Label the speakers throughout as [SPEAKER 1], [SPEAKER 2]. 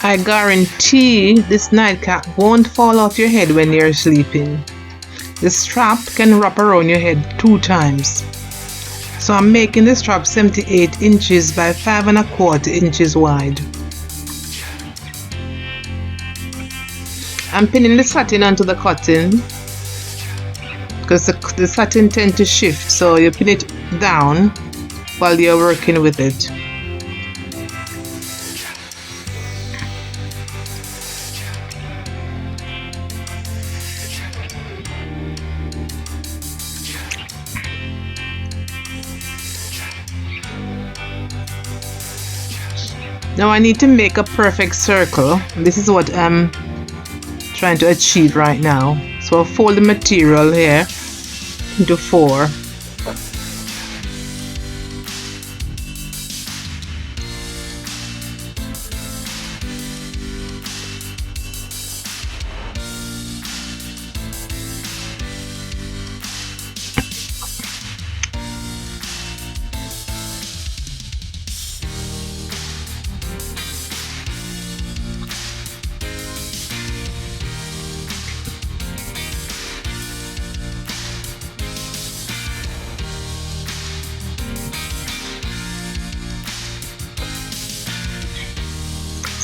[SPEAKER 1] I guarantee this nightcap won't fall off your head when you're sleeping. The strap can wrap around your head 2 times. So I'm making the strap 78 inches by 5 1/4 inches wide. I'm pinning the satin onto the cotton because the satin tends to shift, so you pin it down while you're working with it. Now I need to make a perfect circle. This is what I'm trying to achieve right now. So I'll fold the material here into 4.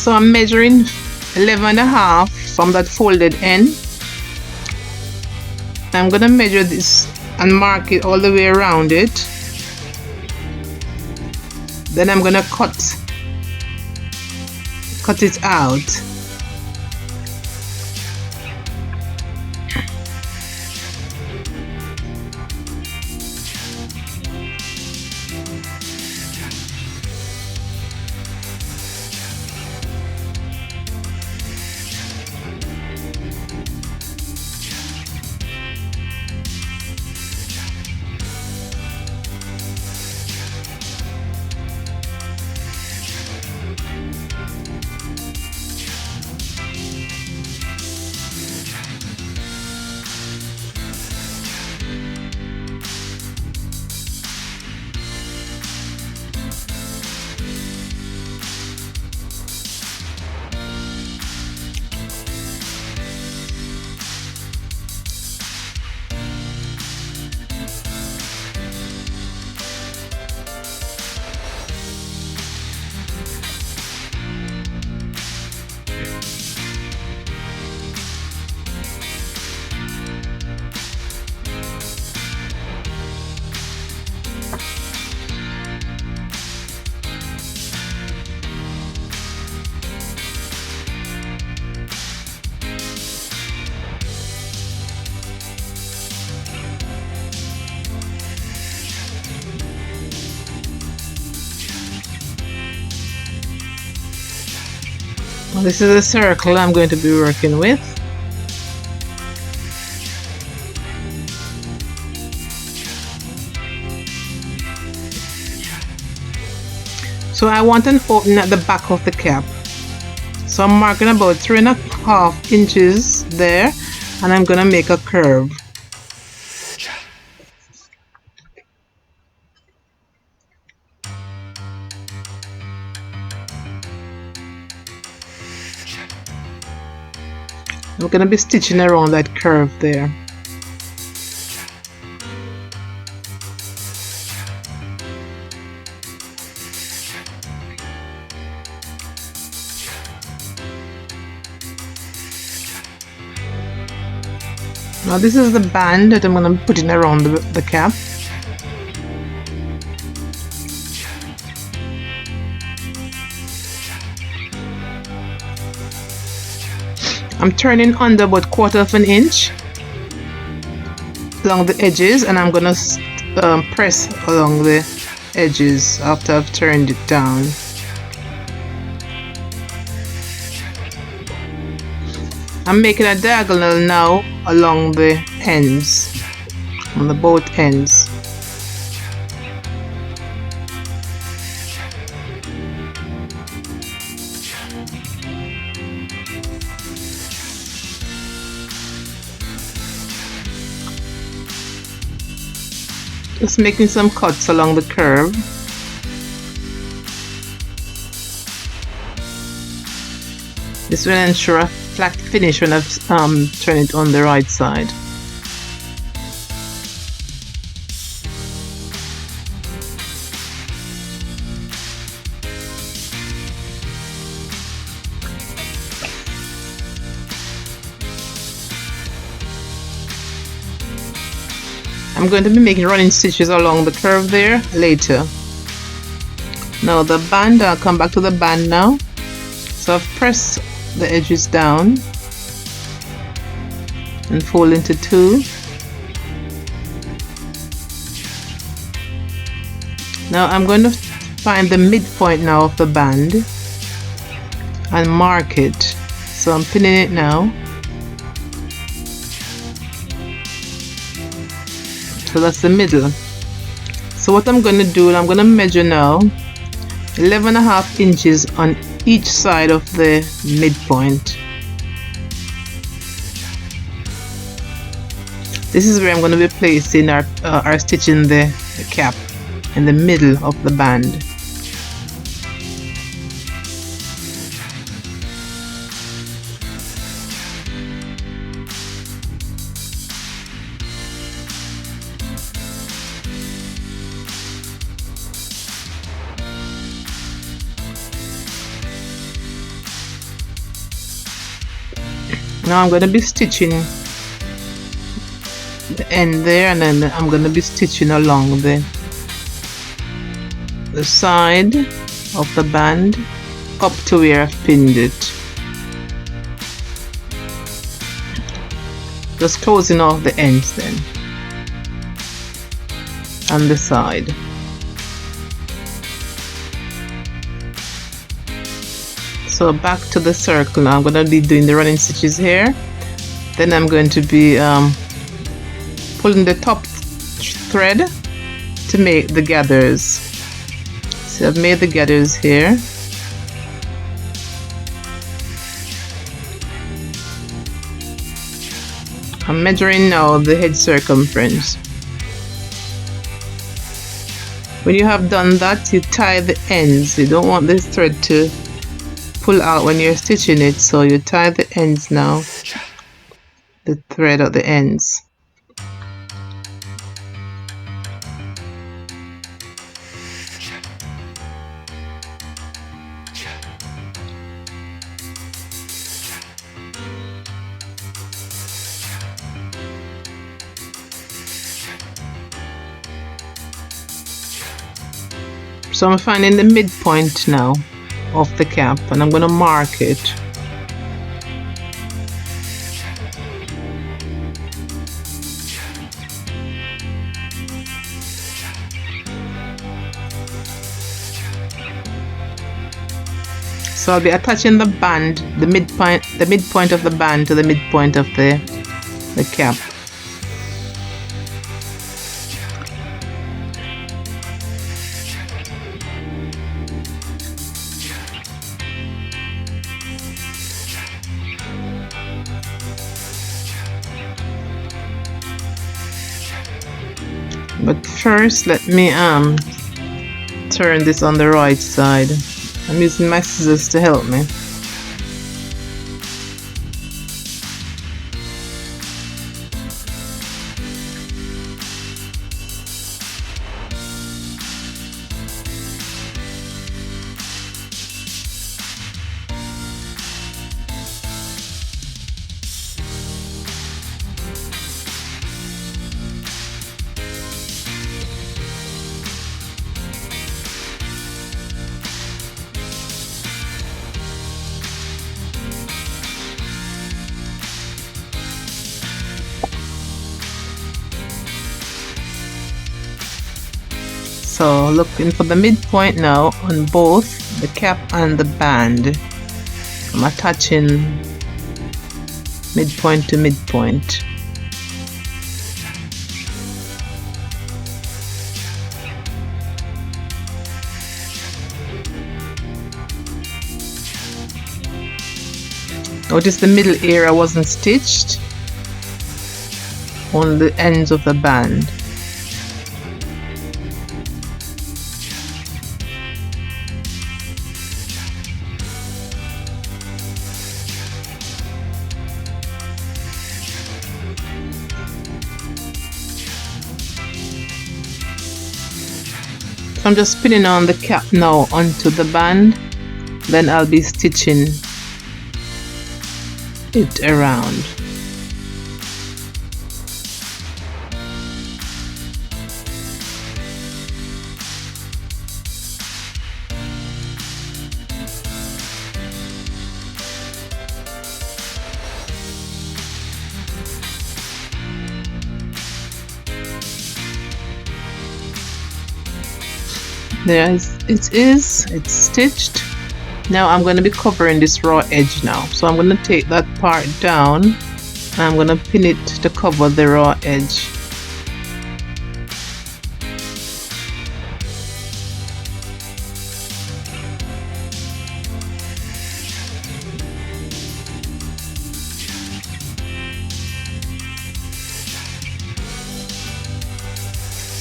[SPEAKER 1] So I'm measuring 11 1/2 from that folded end. I'm gonna measure this and mark it all the way around it. Then I'm gonna cut it out. This is a circle I'm going to be working with. So I want an opening at the back of the cap. So I'm marking about 3 1/2 inches there, and I'm gonna make a curve. I'm gonna be stitching around that curve there. Now this is the band that I'm gonna be putting around the cap. I'm turning under about 1/4 inch along the edges, and I'm gonna press along the edges after I've turned it down. I'm making a diagonal now along the ends, on the both ends. Just making some cuts along the curve. This will ensure a flat finish when I turn it on the right side. I'm going to be making running stitches along the curve there later. Now the band, I'll come back to the band now. So I've pressed the edges down and fold into two. Now I'm going to find the midpoint now of the band and mark it. So I'm pinning it now. So that's the middle. So what I'm going to do, I'm going to measure now 11.5 inches on each side of the midpoint. This is where I'm going to be placing our stitching the cap in the middle of the band. Now I'm going to be stitching the end there, and then I'm going to be stitching along the side of the band up to where I've pinned it. Just closing off the ends then on the side. So back to the circle now. I'm going to be doing the running stitches here. Then I'm going to be pulling the top thread to make the gathers. So I've made the gathers here. I'm measuring now the head circumference. When you have done that, you tie the ends. You don't want this thread to pull out when you're stitching it, so you tie the ends now, the thread at the ends. So I'm finding the midpoint now of the cap, and I'm going to mark it. So I'll be attaching the band, the midpoint of the band to the midpoint of the cap. But first, let me turn this on the right side. I'm using my scissors to help me. So looking for the midpoint now on both the cap and the band. I'm attaching midpoint to midpoint. Notice the middle area wasn't stitched on the ends of the band. I'm just pinning on the cap now onto the band, then I'll be stitching it around. There it is, it's stitched. Now I'm going to be covering this raw edge now, so I'm going to take that part down and I'm going to pin it to cover the raw edge.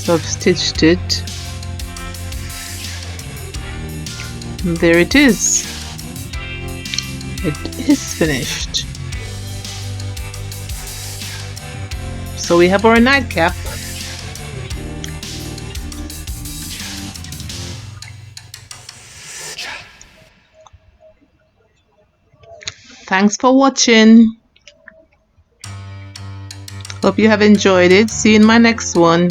[SPEAKER 1] So I've stitched it. And there it is. It is finished. So we have our nightcap. Thanks for watching. Hope you have enjoyed it. See you in my next one.